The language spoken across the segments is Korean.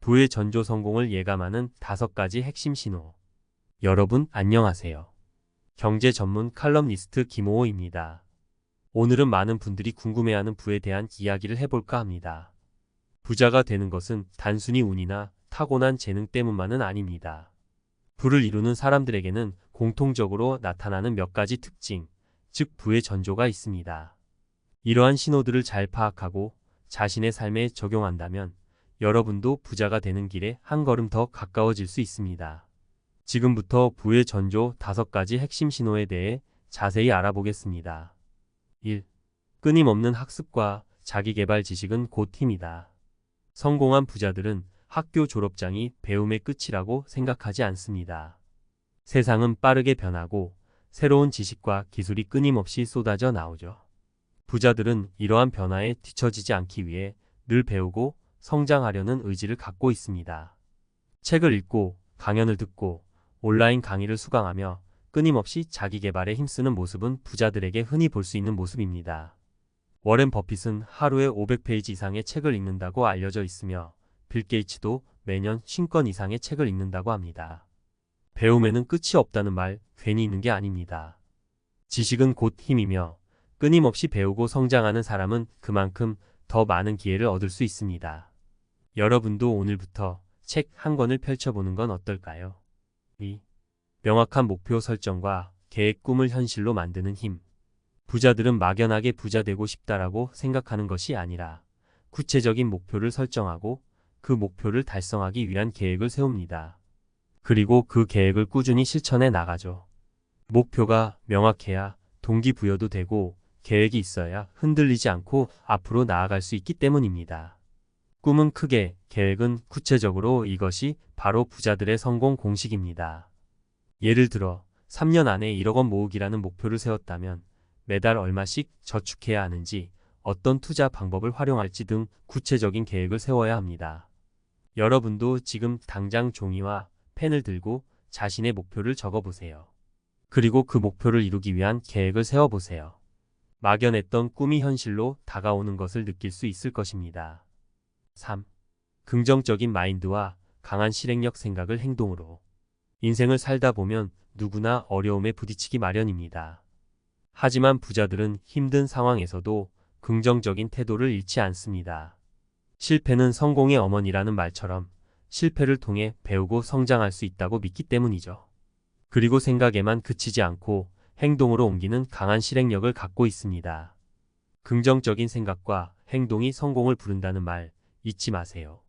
부의 전조 성공을 예감하는 5가지 핵심 신호. 여러분 안녕하세요. 경제 전문 칼럼니스트 김호호입니다. 오늘은 많은 분들이 궁금해하는 부에 대한 이야기를 해볼까 합니다. 부자가 되는 것은 단순히 운이나 타고난 재능 때문만은 아닙니다. 부를 이루는 사람들에게는 공통적으로 나타나는 몇 가지 특징, 즉 부의 전조가 있습니다. 이러한 신호들을 잘 파악하고 자신의 삶에 적용한다면 여러분도 부자가 되는 길에 한 걸음 더 가까워질 수 있습니다. 지금부터 부의 전조 5가지 핵심 신호에 대해 자세히 알아보겠습니다. 1. 끊임없는 학습과 자기개발 지식은 곧 힘이다. 성공한 부자들은 학교 졸업장이 배움의 끝이라고 생각하지 않습니다. 세상은 빠르게 변하고 새로운 지식과 기술이 끊임없이 쏟아져 나오죠. 부자들은 이러한 변화에 뒤처지지 않기 위해 늘 배우고 성장하려는 의지를 갖고 있습니다. 책을 읽고 강연을 듣고 온라인 강의를 수강하며 끊임없이 자기 개발에 힘쓰는 모습은 부자들에게 흔히 볼 수 있는 모습입니다. 워렌 버핏은 하루에 500페이지 이상의 책을 읽는다고 알려져 있으며 빌 게이츠도 매년 50권 이상의 책을 읽는다고 합니다. 배움에는 끝이 없다는 말 괜히 있는 게 아닙니다. 지식은 곧 힘이며 끊임없이 배우고 성장하는 사람은 그만큼 더 많은 기회를 얻을 수 있습니다. 여러분도 오늘부터 책 한 권을 펼쳐보는 건 어떨까요? 2. 명확한 목표 설정과 계획 꿈을 현실로 만드는 힘. 부자들은 막연하게 부자 되고 싶다라고 생각하는 것이 아니라 구체적인 목표를 설정하고 그 목표를 달성하기 위한 계획을 세웁니다. 그리고 그 계획을 꾸준히 실천해 나가죠. 목표가 명확해야 동기부여도 되고 계획이 있어야 흔들리지 않고 앞으로 나아갈 수 있기 때문입니다. 꿈은 크게, 계획은 구체적으로 이것이 바로 부자들의 성공 공식입니다. 예를 들어 3년 안에 1억 원 모으기라는 목표를 세웠다면 매달 얼마씩 저축해야 하는지, 어떤 투자 방법을 활용할지 등 구체적인 계획을 세워야 합니다. 여러분도 지금 당장 종이와 펜을 들고 자신의 목표를 적어보세요. 그리고 그 목표를 이루기 위한 계획을 세워보세요. 막연했던 꿈이 현실로 다가오는 것을 느낄 수 있을 것입니다. 3. 긍정적인 마인드와 강한 실행력 생각을 행동으로. 인생을 살다 보면 누구나 어려움에 부딪히기 마련입니다. 하지만 부자들은 힘든 상황에서도 긍정적인 태도를 잃지 않습니다. 실패는 성공의 어머니라는 말처럼 실패를 통해 배우고 성장할 수 있다고 믿기 때문이죠. 그리고 생각에만 그치지 않고 행동으로 옮기는 강한 실행력을 갖고 있습니다. 긍정적인 생각과 행동이 성공을 부른다는 말 잊지 마세요.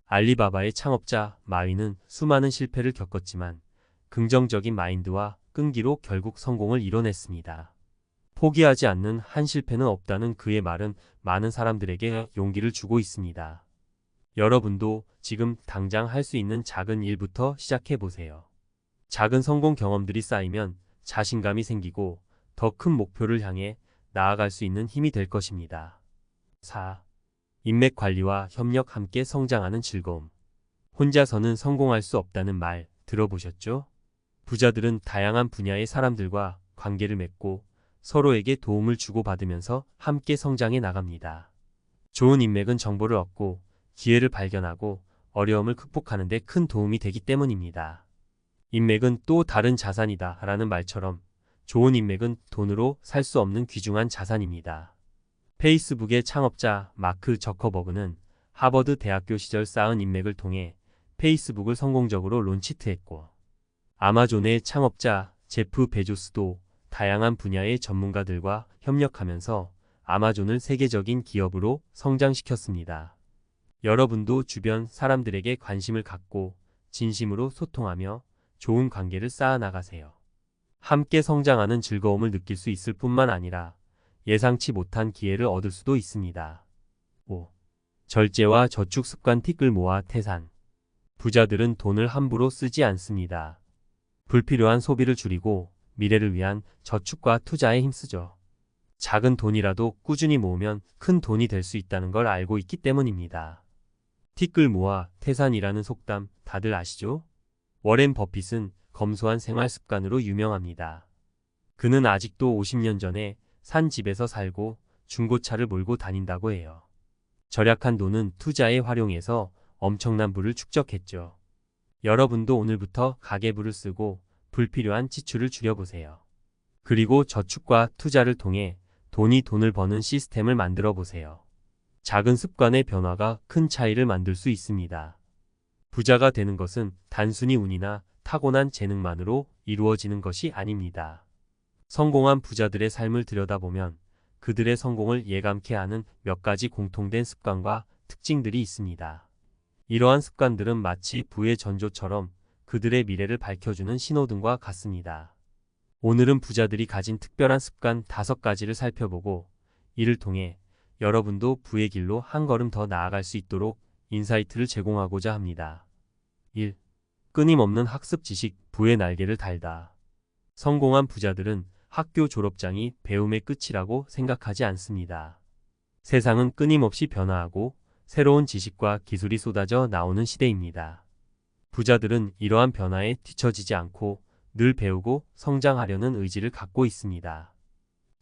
알리바바의 창업자 마윈은 수많은 실패를 겪었지만 긍정적인 마인드와 끈기로 결국 성공을 이뤄냈습니다. 포기하지 않는 한 실패는 없다는 그의 말은 많은 사람들에게 용기를 주고 있습니다. 여러분도 지금 당장 할 수 있는 작은 일부터 시작해 보세요. 작은 성공 경험들이 쌓이면 자신감이 생기고 더 큰 목표를 향해 나아갈 수 있는 힘이 될 것입니다. 4. 인맥 관리와 협력 함께 성장하는 즐거움. 혼자서는 성공할 수 없다는 말 들어보셨죠? 부자들은 다양한 분야의 사람들과 관계를 맺고 서로에게 도움을 주고받으면서 함께 성장해 나갑니다. 좋은 인맥은 정보를 얻고 기회를 발견하고 어려움을 극복하는 데 큰 도움이 되기 때문입니다. 인맥은 또 다른 자산이다 라는 말처럼 좋은 인맥은 돈으로 살 수 없는 귀중한 자산입니다. 페이스북의 창업자 마크 저커버그는 하버드 대학교 시절 쌓은 인맥을 통해 페이스북을 성공적으로 론치트했고, 아마존의 창업자 제프 베조스도 다양한 분야의 전문가들과 협력하면서 아마존을 세계적인 기업으로 성장시켰습니다. 여러분도 주변 사람들에게 관심을 갖고 진심으로 소통하며 좋은 관계를 쌓아나가세요. 함께 성장하는 즐거움을 느낄 수 있을 뿐만 아니라 예상치 못한 기회를 얻을 수도 있습니다. 5. 절제와 저축 습관 틱을 모아 태산. 부자들은 돈을 함부로 쓰지 않습니다. 불필요한 소비를 줄이고 미래를 위한 저축과 투자에 힘쓰죠. 작은 돈이라도 꾸준히 모으면 큰 돈이 될 수 있다는 걸 알고 있기 때문입니다. 틱을 모아 태산이라는 속담 다들 아시죠? 워렌 버핏은 검소한 생활 습관으로 유명합니다. 그는 아직도 50년 전에 산 집에서 살고 중고차를 몰고 다닌다고 해요. 절약한 돈은 투자에 활용해서 엄청난 부를 축적했죠. 여러분도 오늘부터 가계부를 쓰고 불필요한 지출을 줄여보세요. 그리고 저축과 투자를 통해 돈을 버는 시스템을 만들어 보세요. 작은 습관의 변화가 큰 차이를 만들 수 있습니다. 부자가 되는 것은 단순히 운이나 타고난 재능만으로 이루어지는 것이 아닙니다. 성공한 부자들의 삶을 들여다보면 그들의 성공을 예감케 하는 몇 가지 공통된 습관과 특징들이 있습니다. 이러한 습관들은 마치 부의 전조처럼 그들의 미래를 밝혀주는 신호등과 같습니다. 오늘은 부자들이 가진 특별한 습관 5가지를 살펴보고 이를 통해 여러분도 부의 길로 한 걸음 더 나아갈 수 있도록 인사이트를 제공하고자 합니다. 1. 끊임없는 학습 지식, 부의 날개를 달다. 성공한 부자들은 학교 졸업장이 배움의 끝이라고 생각하지 않습니다. 세상은 끊임없이 변화하고 새로운 지식과 기술이 쏟아져 나오는 시대입니다. 부자들은 이러한 변화에 뒤처지지 않고 늘 배우고 성장하려는 의지를 갖고 있습니다.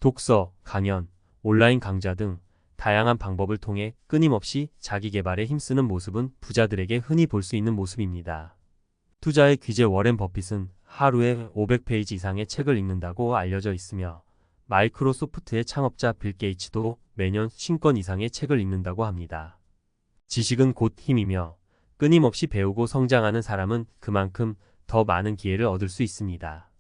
독서, 강연, 온라인 강좌 등 다양한 방법을 통해 끊임없이 자기 개발에 힘쓰는 모습은 부자들에게 흔히 볼 수 있는 모습입니다. 투자의 귀재 워렌 버핏은 하루에 500페이지 이상의 책을 읽는다고 알려져 있으며 마이크로소프트의 창업자 빌 게이츠도 매년 50권 이상의 책을 읽는다고 합니다. 지식은 곧 힘이며 끊임없이 배우고 성장하는 사람은 그만큼 더 많은 기회를 얻을 수 있습니다.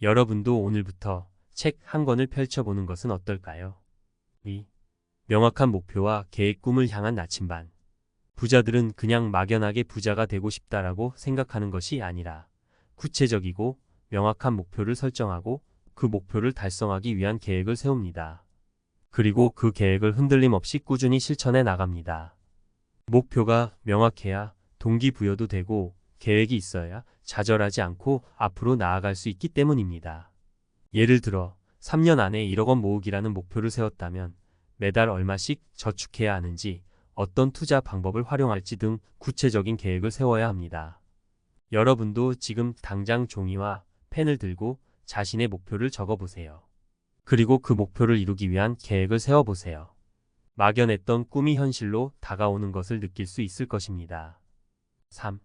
여러분도 오늘부터 책 한 권을 펼쳐보는 것은 어떨까요? 2. 명확한 목표와 계획, 꿈을 향한 나침반. 부자들은 그냥 막연하게 부자가 되고 싶다라고 생각하는 것이 아니라 구체적이고 명확한 목표를 설정하고 그 목표를 달성하기 위한 계획을 세웁니다. 그리고 그 계획을 흔들림 없이 꾸준히 실천해 나갑니다. 목표가 명확해야 동기부여도 되고 계획이 있어야 좌절하지 않고 앞으로 나아갈 수 있기 때문입니다. 예를 들어 3년 안에 1억 원 모으기라는 목표를 세웠다면 매달 얼마씩 저축해야 하는지, 어떤 투자 방법을 활용할지 등 구체적인 계획을 세워야 합니다. 여러분도 지금 당장 종이와 펜을 들고 자신의 목표를 적어보세요. 그리고 그 목표를 이루기 위한 계획을 세워보세요. 막연했던 꿈이 현실로 다가오는 것을 느낄 수 있을 것입니다. 3.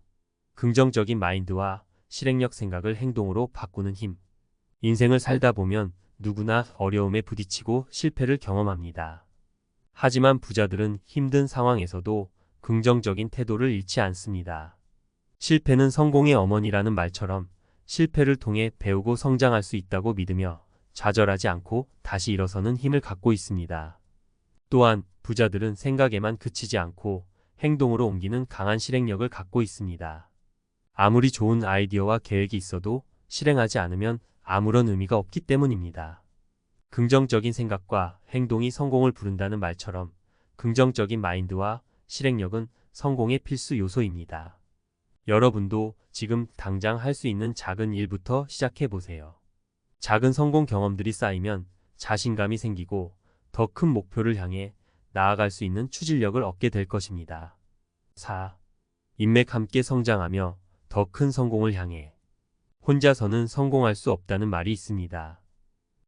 긍정적인 마인드와 실행력, 생각을 행동으로 바꾸는 힘. 인생을 살다 보면 누구나 어려움에 부딪히고 실패를 경험합니다. 하지만 부자들은 힘든 상황에서도 긍정적인 태도를 잃지 않습니다. 실패는 성공의 어머니라는 말처럼 실패를 통해 배우고 성장할 수 있다고 믿으며 좌절하지 않고 다시 일어서는 힘을 갖고 있습니다. 또한 부자들은 생각에만 그치지 않고 행동으로 옮기는 강한 실행력을 갖고 있습니다. 아무리 좋은 아이디어와 계획이 있어도 실행하지 않으면 아무런 의미가 없기 때문입니다. 긍정적인 생각과 행동이 성공을 부른다는 말처럼 긍정적인 마인드와 실행력은 성공의 필수 요소입니다. 여러분도 지금 당장 할 수 있는 작은 일부터 시작해 보세요. 작은 성공 경험들이 쌓이면 자신감이 생기고 더 큰 목표를 향해 나아갈 수 있는 추진력을 얻게 될 것입니다. 4. 인맥, 함께 성장하며 더 큰 성공을 향해. 혼자서는 성공할 수 없다는 말이 있습니다.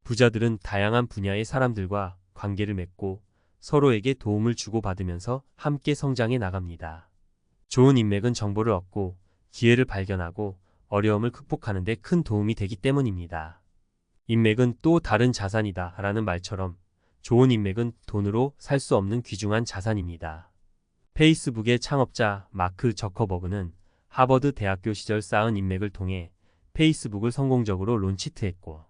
부자들은 다양한 분야의 사람들과 관계를 맺고 서로에게 도움을 주고받으면서 함께 성장해 나갑니다. 좋은 인맥은 정보를 얻고 기회를 발견하고 어려움을 극복하는 데 큰 도움이 되기 때문입니다. 인맥은 또 다른 자산이다 라는 말처럼 좋은 인맥은 돈으로 살 수 없는 귀중한 자산입니다. 페이스북의 창업자 마크 저커버그는 하버드 대학교 시절 쌓은 인맥을 통해 페이스북을 성공적으로 론치트했고,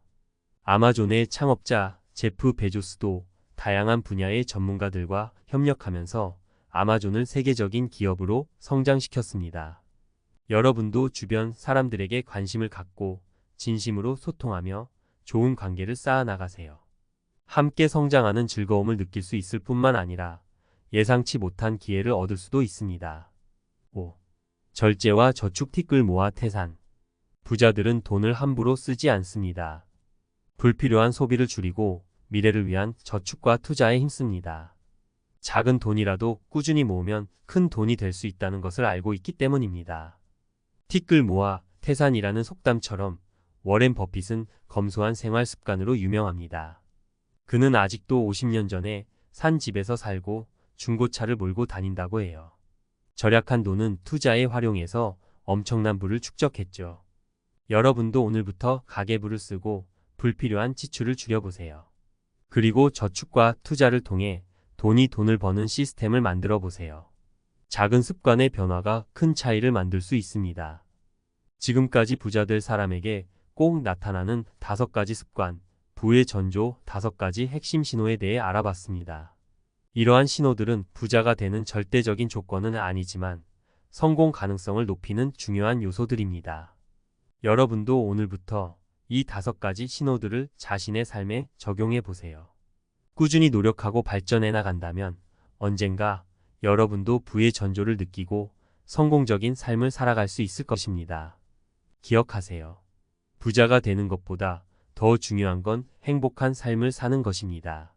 아마존의 창업자 제프 베조스도 다양한 분야의 전문가들과 협력하면서 아마존을 세계적인 기업으로 성장시켰습니다. 여러분도 주변 사람들에게 관심을 갖고 진심으로 소통하며 좋은 관계를 쌓아나가세요. 함께 성장하는 즐거움을 느낄 수 있을 뿐만 아니라 예상치 못한 기회를 얻을 수도 있습니다. 5. 절제와 저축, 티끌 모아 태산. 부자들은 돈을 함부로 쓰지 않습니다. 불필요한 소비를 줄이고 미래를 위한 저축과 투자에 힘씁니다. 작은 돈이라도 꾸준히 모으면 큰 돈이 될 수 있다는 것을 알고 있기 때문입니다. 티끌 모아 태산이라는 속담처럼 워렌 버핏은 검소한 생활 습관으로 유명합니다. 그는 아직도 50년 전에 산 집에서 살고 중고차를 몰고 다닌다고 해요. 절약한 돈은 투자에 활용해서 엄청난 부를 축적했죠. 여러분도 오늘부터 가계부를 쓰고 불필요한 지출을 줄여보세요. 그리고 저축과 투자를 통해 돈이 돈을 버는 시스템을 만들어 보세요. 작은 습관의 변화가 큰 차이를 만들 수 있습니다. 지금까지 부자 될 사람에게 꼭 나타나는 5가지 습관, 부의 전조 5가지 핵심 신호에 대해 알아봤습니다. 이러한 신호들은 부자가 되는 절대적인 조건은 아니지만 성공 가능성을 높이는 중요한 요소들입니다. 여러분도 오늘부터 이 5가지 신호들을 자신의 삶에 적용해 보세요. 꾸준히 노력하고 발전해 나간다면 언젠가 여러분도 부의 전조를 느끼고 성공적인 삶을 살아갈 수 있을 것입니다. 기억하세요. 부자가 되는 것보다 더 중요한 건 행복한 삶을 사는 것입니다.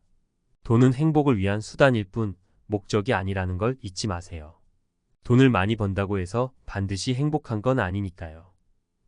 돈은 행복을 위한 수단일 뿐 목적이 아니라는 걸 잊지 마세요. 돈을 많이 번다고 해서 반드시 행복한 건 아니니까요.